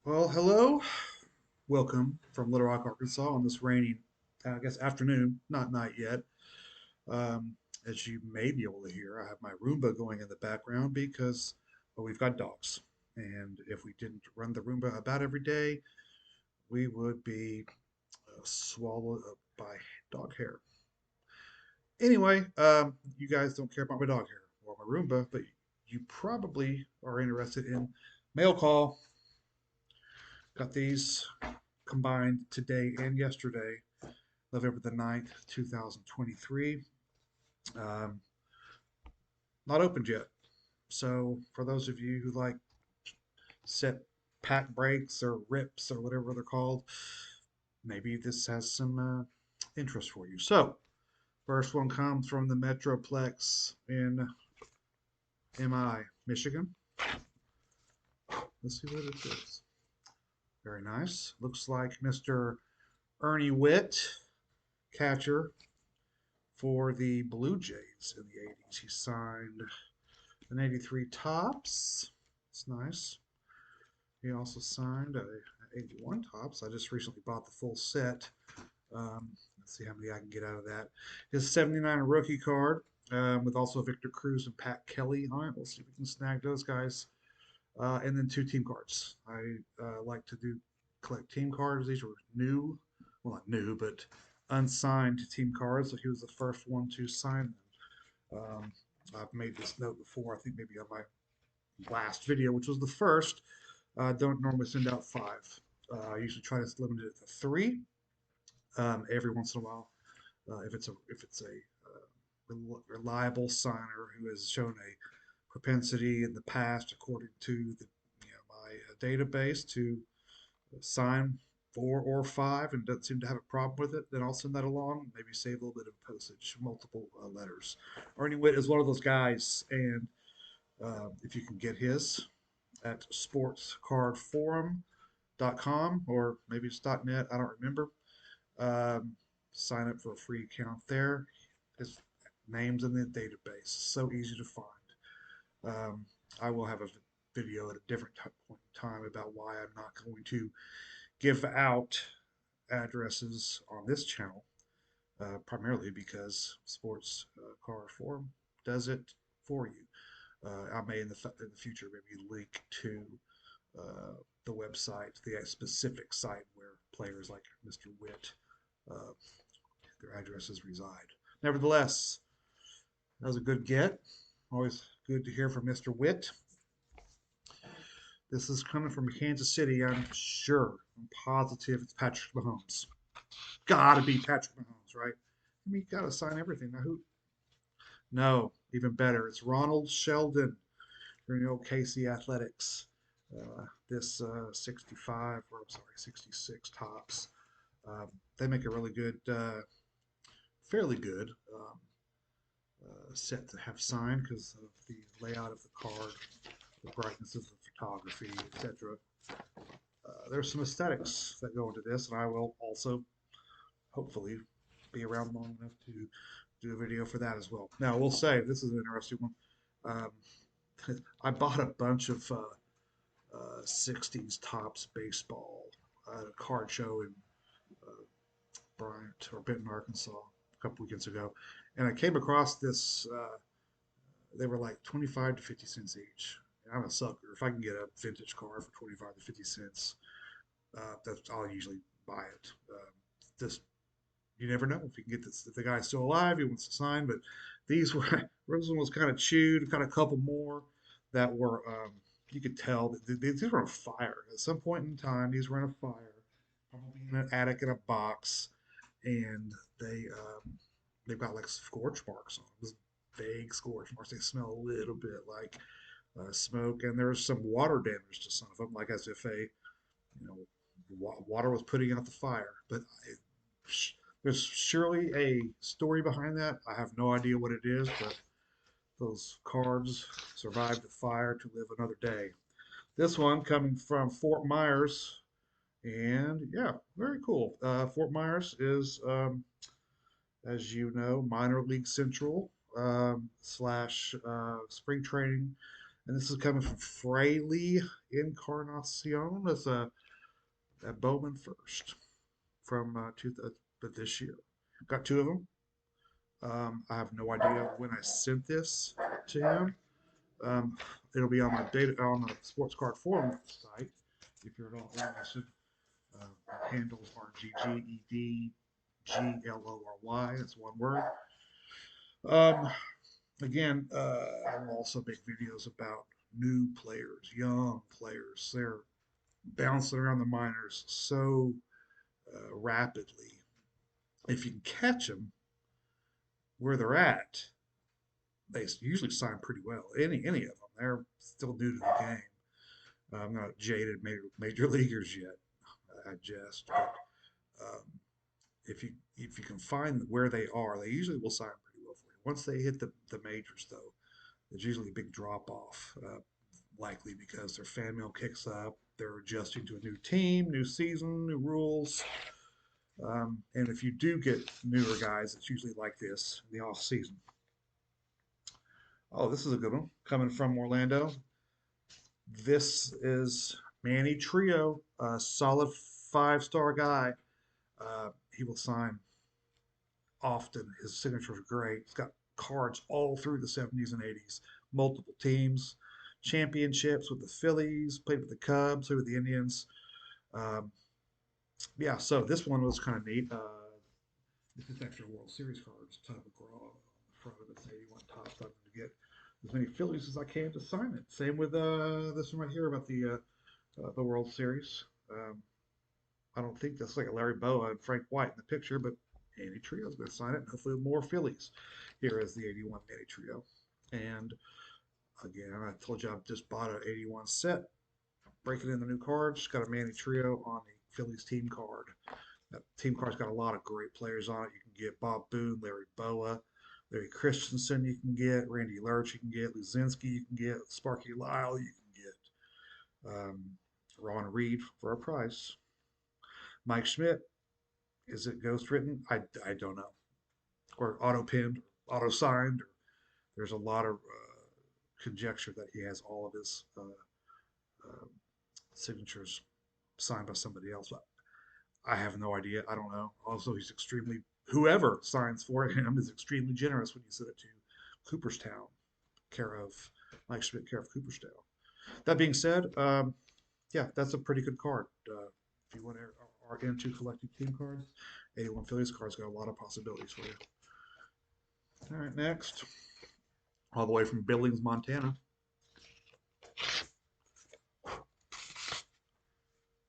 Well, hello. Welcome from Little Rock, Arkansas on this rainy, I guess, afternoon, not night yet. As you may be able to hear, I have my Roomba going in the background because well, we've got dogs. And if we didn't run the Roomba about every day, we would be swallowed up by dog hair. Anyway, you guys don't care about my dog hair or my Roomba, but you probably are interested in mail call. Got these combined today and yesterday. November the 9th, 2023. Um, Not opened yet. So, for those of you who like set pack breaks or rips or whatever they're called, maybe this has some interest for you. So, first one comes from the Metroplex in MI, Michigan. Let's see what it is. Very nice. Looks like Mr. Ernie Witt, catcher for the Blue Jays in the 80s. He signed an 83 tops. It's nice. He also signed a 81 tops. I just recently bought the full set. Let's see how many I can get out of that. His 79 rookie card with also Victor Cruz and Pat Kelly on it. We'll see if we can snag those guys. And then two team cards. I like to do collect team cards. These were new, well, not new, but unsigned team cards. So he was the first one to sign them. I've made this note before, I think maybe on my last video, which was the first. Don't normally send out five. I usually try to limit it to three every once in a while. If it's a reliable signer who has shown a propensity in the past, according to my database, to sign four or five and doesn't seem to have a problem with it, then I'll send that along. Maybe save a little bit of postage, multiple letters. Ernie Witt is one of those guys, and if you can get his at sportscardforum.com or maybe it's .net, I don't remember. Um, Sign up for a free account there. His name's in the database. So easy to find. Um, I will have a video at a different point in time about why I'm not going to give out addresses on this channel, primarily because Sports Card Forum does it for you. I may in the future maybe link to uh, the website, the specific site where players like Mr. Witt, uh, their addresses reside. Nevertheless, that was a good get. Always good to hear from Mr. Witt. This is coming from Kansas City, I'm sure. I'm positive it's Patrick Mahomes. Gotta be Patrick Mahomes, right? I mean, you gotta sign everything. Now, who? No, even better. It's Ronald Sheldon from the old KC Athletics. This 65, or I'm sorry, 66 tops. They make a really good, fairly good set to have signed because of the layout of the card, the brightness of the photography, etc. There's some aesthetics that go into this, and I will also hopefully be around long enough to do a video for that as well. Now, we'll say this is an interesting one. I bought a bunch of 60s tops baseball at a card show in uh, Bryant or Benton, Arkansas, a couple weekends ago, and I came across this. They were like 25 to 50 cents each. I'm a sucker. If I can get a vintage car for 25 to 50 cents, that's I'll usually buy it. This you never know if you can get this. If the guy's still alive, he wants to sign. But these were this one was kind of chewed. Got a couple more that were you could tell that these were on fire at some point in time. These were on a fire, probably in an attic in a box, and they've got like scorch marks on them. This vague scorch marks. They smell a little bit like smoke, and there's some water damage to some of them, like as if a water was putting out the fire. But it, there's surely a story behind that. I have no idea what it is, but those cards survived the fire to live another day. This one coming from Fort Myers, and yeah, very cool. Fort Myers is, as you know, minor league central slash spring training. And this is coming from Fraley Encarnacion as a Bowman first from this year. Got two of them. I have no idea when I sent this to him. Um, it'll be on the Sports Card Forum site if you're at all interested. Handles are GGEDGLORY. That's one word. Um, again, I will also make videos about new players, young players. They're bouncing around the minors so rapidly. If you can catch them where they're at, they usually sign pretty well. Any of them, they're still new to the game. I'm not jaded major leaguers yet. I jest, but um, if you can find where they are, they usually will sign pretty well for you. Once they hit the majors, though, there's usually a big drop off, likely because their fan mail kicks up. They're adjusting to a new team, new season, new rules. And if you do get newer guys, it's usually like this in the off season. Oh, this is a good one coming from Orlando. This is Manny Trio, a solid 5-star guy. He will sign often. His signature is great. He's got cards all through the 70s and 80s, multiple teams, championships with the Phillies, played with the Cubs, played with the Indians. Um, yeah, so this one was kind of neat. This is actually a World Series cards, Tub McGraw on the front of it. It's 81 Topps. I'm going to get as many Phillies as I can to sign it. Same with this one right here about the World Series. I don't think that's like a Larry Boa and Frank White in the picture, but Manny Trio is going to sign it. And hopefully, more Phillies. Here is the 81 Manny Trio. And again, I told you I just bought an 81 set. Breaking in the new cards. Got a Manny Trio on the Phillies team card. That team card's got a lot of great players on it. You can get Bob Boone, Larry Boa, Larry Christensen. You can get Randy Lerch. You can get Luzinski. You can get Sparky Lyle. You can get Ron Reed for a price. Mike Schmidt. Is it ghost written? I don't know. Or auto pinned, auto signed. There's a lot of conjecture that he has all of his uh, signatures signed by somebody else. But I have no idea. I don't know. Also, whoever signs for him is extremely generous when you send it to Cooperstown, care of Mike Schmidt, care of Cooperstown. That being said, yeah, that's a pretty good card. If you are into collecting team cards, 81 Phillies cards got a lot of possibilities for you. All right, next, all the way from Billings, Montana,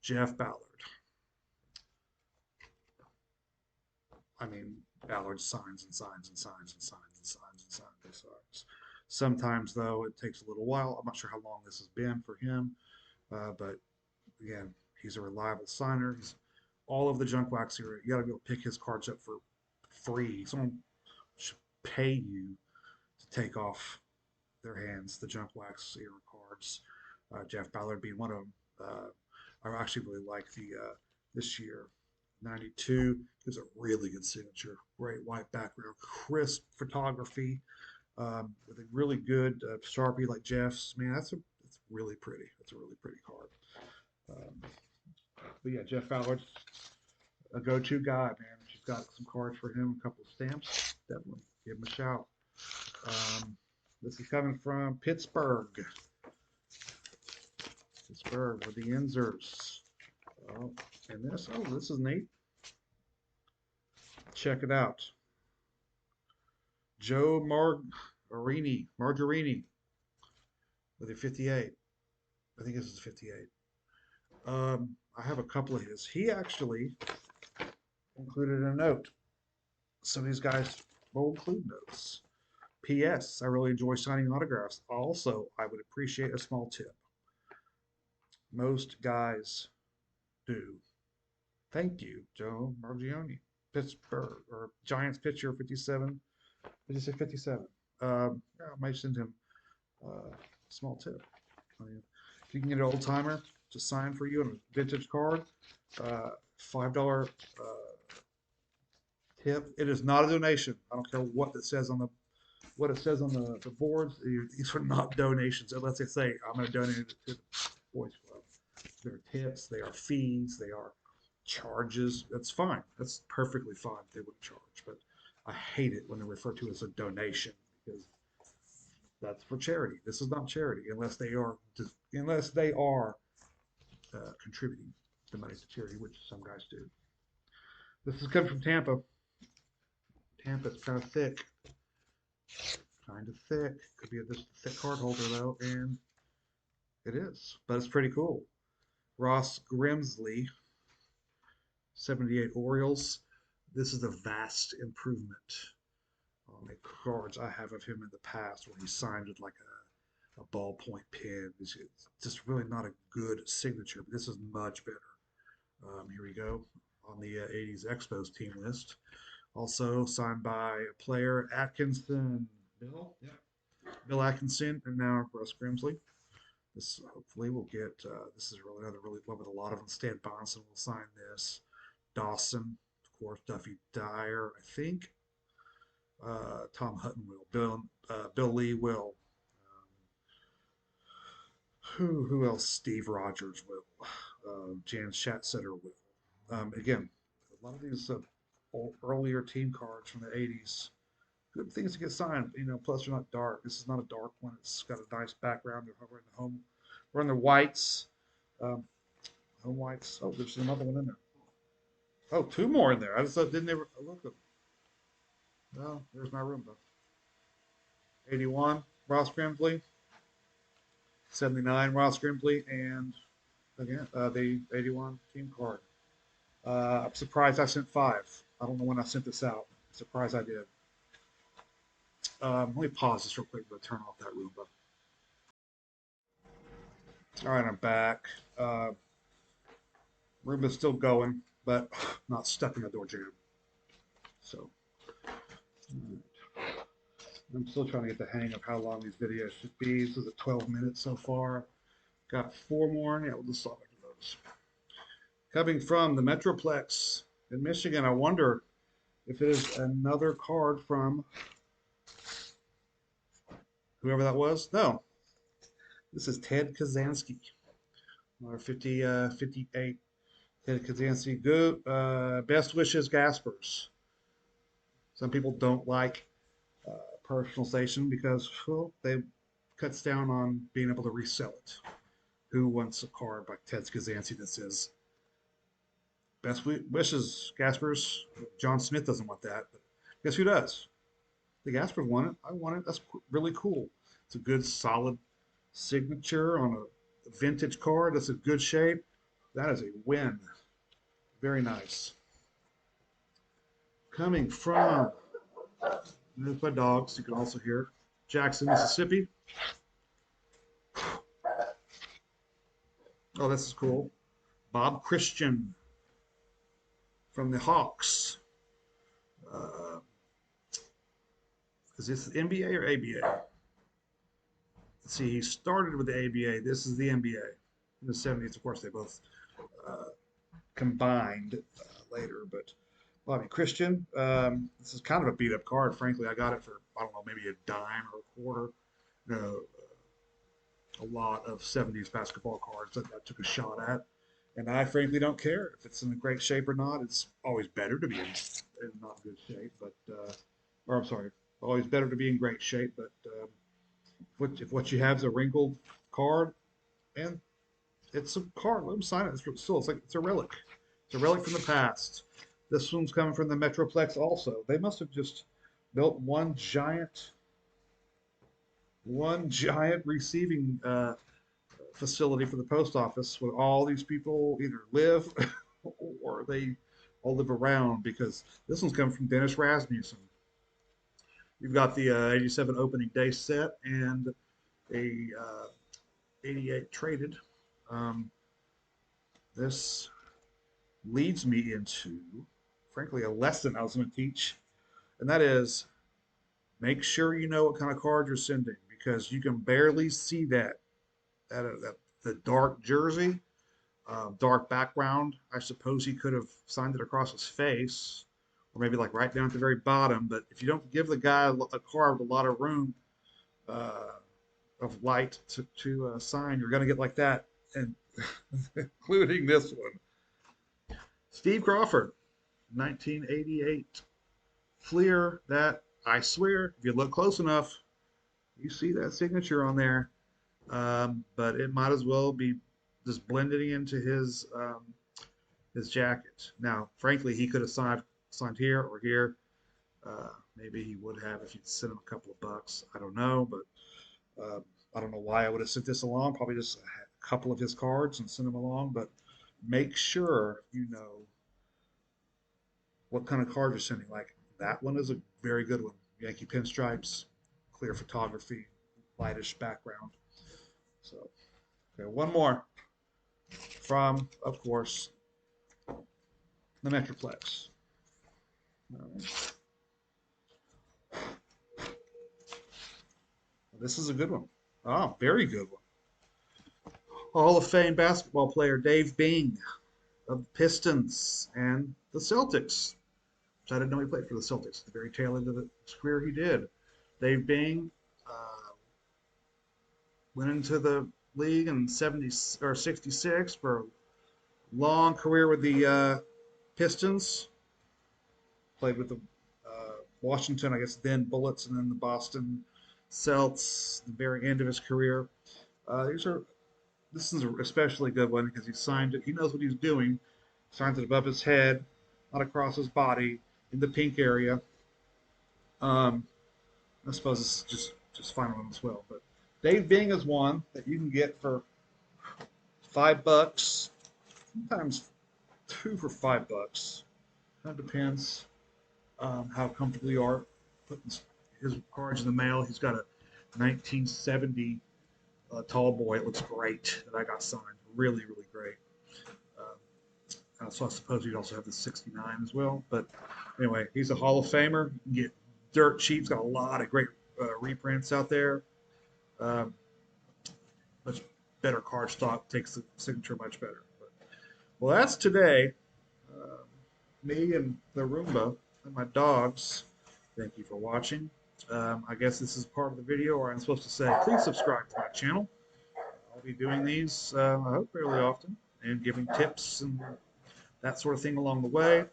Jeff Ballard. I mean, Ballard signs and signs and signs and signs and signs and signs and signs. Sometimes, though, it takes a little while. I'm not sure how long this has been for him, but again, he's a reliable signer. He's all of the junk wax here. You got to go pick his cards up for free. Someone should pay you to take off their hands the junk wax era cards. Jeff Ballard being one of them. I actually really like the this year 92 gives a really good signature. Great white background, crisp photography with a really good Sharpie like Jeff's. Man, it's really pretty. It's a really pretty card. Um, but yeah, Jeff Ballard's a go-to guy, man. She's got some cards for him, a couple of stamps. Definitely give him a shout. This is coming from Pittsburgh. Pittsburgh with the Enzers. Oh, and this is neat. Check it out. Joe Margarini with a 58. I think this is 58. I have a couple of his. He actually included a note. Some of these guys will include notes. P.S. I really enjoy signing autographs. Also, I would appreciate a small tip. Most guys do. Thank you, Joe Margione. Pittsburgh or Giants pitcher 57. Did you say 57? I might send him a small tip. I mean, if you can get an old timer to sign for you on a vintage card, $5 tip. It is not a donation. I don't care what it says on what it says on the boards. These are not donations unless they say I'm going to donate it to the boys club. They're tips, they are fees, they are charges. That's fine. That's perfectly fine. They wouldn't charge, but I hate it when they're referred to as a donation because that's for charity. This is not charity unless they are contributing the money to charity, which some guys do. This is coming from Tampa. Tampa's kind of thick, kind of thick. Could be a this thick card holder though, and it is, but it's pretty cool. Ross Grimsley, 78 Orioles. This is a vast improvement on the cards I have of him in the past where he signed with like a ballpoint pen. It's just really not a good signature, but this is much better. Here we go on the 80s Expos team list. Also signed by a player, Atkinson. Bill? Yeah. Bill Atkinson and now Russ Grimsley. This hopefully will get, this is really another really one with a lot of them. Stan Bonson will sign this. Dawson, of course, Duffy Dyer, I think. Tom Hutton will. Bill Lee will. Who else? Steve Rogers will. Jan Schatzeder will. Again, a lot of these earlier team cards from the 80s. Good things to get signed, plus they're not dark. This is not a dark one. It's got a nice background. We're in the home. We're in the whites. Um, home whites. Oh, there's another one in there. Oh, two more in there. I just didn't ever look at them. No, there's my Roomba. 81, Ross Grimsley. 79, Ross Grimsley. And again, the 81 team card. I'm surprised I sent 5. I don't know when I sent this out. I'm surprised I did. Let me pause this real quick to turn off that Roomba. All right, I'm back. Roomba's still going, but not stuck in the door jam. So I'm still trying to get the hang of how long these videos should be. This is at 12 minutes so far. Got 4 more. Yeah, we'll just stop after those. Coming from the Metroplex in Michigan, I wonder if it is another card from whoever that was. No, this is Ted Kazansky. 58. Ted Kazansky. Good. Best wishes, Gaspers. Some people don't like personalization because, well, they cuts down on being able to resell it. Who wants a card by Ted Kazansky that says best wishes, Gaspers? John Smith doesn't want that, but guess who does? The Gaspers want it. I want it. That's really cool. It's a good, solid signature on a vintage card. That's a good shape. That is a win. Very nice. Coming from, there's my dogs. You can also hear Jackson, Mississippi. Oh, this is cool. Bob Christian from the Hawks. Is this NBA or ABA? Let's see, he started with the ABA. This is the NBA. In the 70s, of course, they both combined later. But Bobby Christian, this is kind of a beat up card, frankly. I got it for, I don't know, maybe a dime or a quarter. A lot of 70s basketball cards that I took a shot at. And I frankly don't care if it's in great shape or not. It's always better to be in not good shape, but, or I'm sorry, always better to be in great shape. But if what you have is a wrinkled card, and it's a card, let them sign it. It's a relic. It's a relic from the past. This one's coming from the Metroplex also. They must have just built one giant receiving facility for the post office where all these people either live or they all live around, because this one's coming from Dennis Rasmussen. You've got the 87 opening day set and a 88 traded. This leads me into, frankly, a lesson I was going to teach, and that is make sure you know what kind of card you're sending, because you can barely see that the dark jersey, dark background. I suppose he could have signed it across his face, or or maybe like right down at the very bottom. But if you don't give the guy a car with a lot of room uh, of light to sign, you're going to get like that, and including this one. Steve Crawford, 1988. Fleer that, I swear, if you look close enough, you see that signature on there. But it might as well be just blending into his jacket. Now, frankly, he could have signed here or here. Maybe he would have if you'd sent him a couple of bucks. I don't know, but I don't know why I would have sent this along. Probably just a couple of his cards and sent them along. But make sure you know what kind of card you're sending. Like that one is a very good one. Yankee pinstripes, clear photography, lightish background. So, okay, one more from, of course, the Metroplex. All right. This is a good one. Oh, very good one. Hall of Fame basketball player Dave Bing of the Pistons and the Celtics. Which I didn't know he played for the Celtics. At the very tail end of his career, he did. Dave Bing went into the league in 70 or 66 for a long career with the Pistons. Played with the Washington, I guess, then Bullets, and then the Boston Celts. The very end of his career. These are This is an especially good one because he signed it. He knows what he's doing. Signs it above his head, not across his body, in the pink area. Um, I suppose it's just fine on as well. But Dave Bing is one that you can get for $5, sometimes two for $5. That depends how comfortable you are putting his cards in the mail. He's got a 1970 tall boy. It looks great that I got signed. Really, really great. So I suppose you'd also have the 69 as well. But anyway, he's a Hall of Famer. You can get dirt cheap. He's got a lot of great reprints out there. Um, much better card stock, takes the signature much better. But, well, that's today. Uh, Me and the Roomba and my dogs. Thank you for watching. I guess this is part of the video where I'm supposed to say, please subscribe to my channel. I'll be doing these, I hope, fairly often and giving tips and that sort of thing along the way.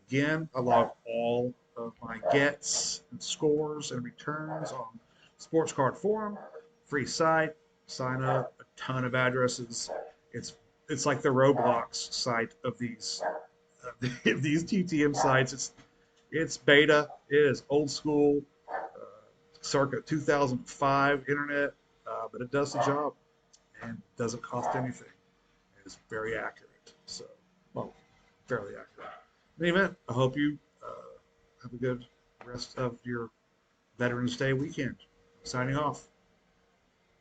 Again, I log all of my gets and scores and returns on Sports Card Forum, free site. Sign up, a ton of addresses. It's like the Roblox site of these these TTM sites. It's beta. It is old school, circa 2005 internet, but it does the job and doesn't cost anything. It's very accurate. So, well, fairly accurate. In any event, I hope you have a good rest of your Veterans Day weekend. Signing off.